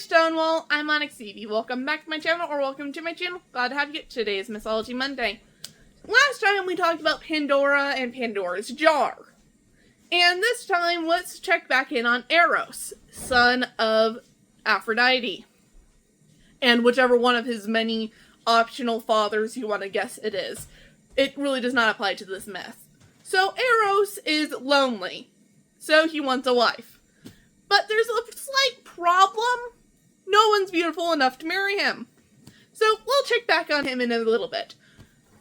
Stonewall, I'm Onyx Evie. Welcome back to my channel, or welcome to my channel. Glad to have you. Today is Mythology Monday. Last time we talked about Pandora and Pandora's jar. And this time, let's check back in on Eros, son of Aphrodite. And whichever one of his many optional fathers you want to guess it is. It really does not apply to this myth. So Eros is lonely, so he wants a wife. But there's a slight problem. No one's beautiful enough to marry him. So we'll check back on him in a little bit.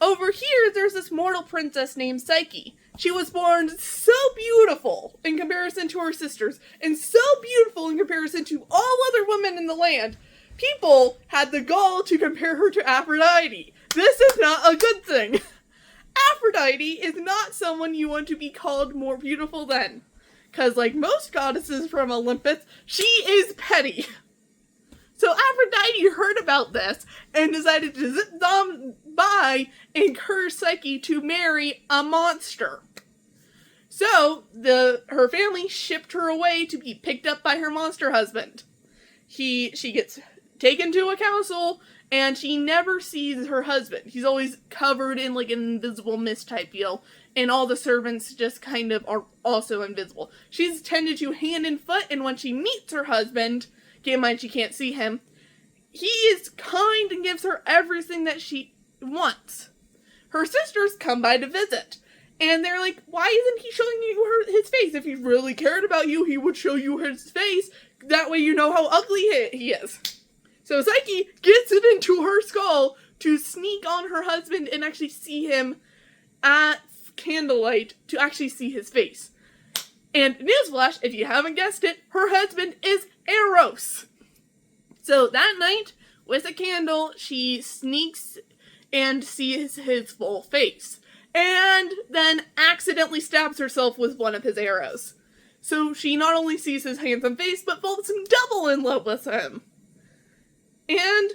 Over here, there's this mortal princess named Psyche. She was born so beautiful in comparison to her sisters, and so beautiful in comparison to all other women in the land. People had the gall to compare her to Aphrodite. This is not a good thing. Aphrodite is not someone you want to be called more beautiful than. Because like most goddesses from Olympus, she is petty. So Aphrodite heard about this and decided to zip on by and encourage Psyche to marry a monster. So her family shipped her away to be picked up by her monster husband. She gets taken to a castle and she never sees her husband. He's always covered in like an invisible mist type deal. And all the servants just kind of are also invisible. She's tended to hand and foot, and when she meets her husband, keep in mind she can't see him, he is kind and gives her everything that she wants. Her sisters come by to visit, and they're like, why isn't he showing you his face? If he really cared about you, he would show you his face. That way you know how ugly he is. So Psyche gets it into her skull to sneak on her husband and actually see him at candlelight to actually see his face. And newsflash, if you haven't guessed it, her husband is Eros. So that night, with a candle, she sneaks and sees his full face. And then accidentally stabs herself with one of his arrows. So she not only sees his handsome face, but falls double in love with him. And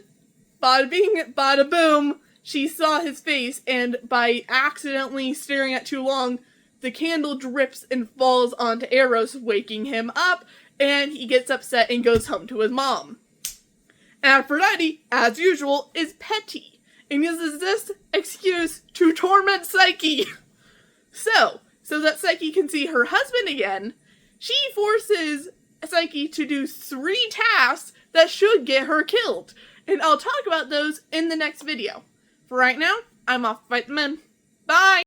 bada bing, bada boom, she saw his face, and by accidentally staring at too long, the candle drips and falls onto Eros, waking him up, and he gets upset and goes home to his mom. Aphrodite, as usual, is petty, and uses this excuse to torment Psyche. So that Psyche can see her husband again, she forces Psyche to do 3 tasks that should get her killed, and I'll talk about those in the next video. For right now, I'm off to fight the men. Bye!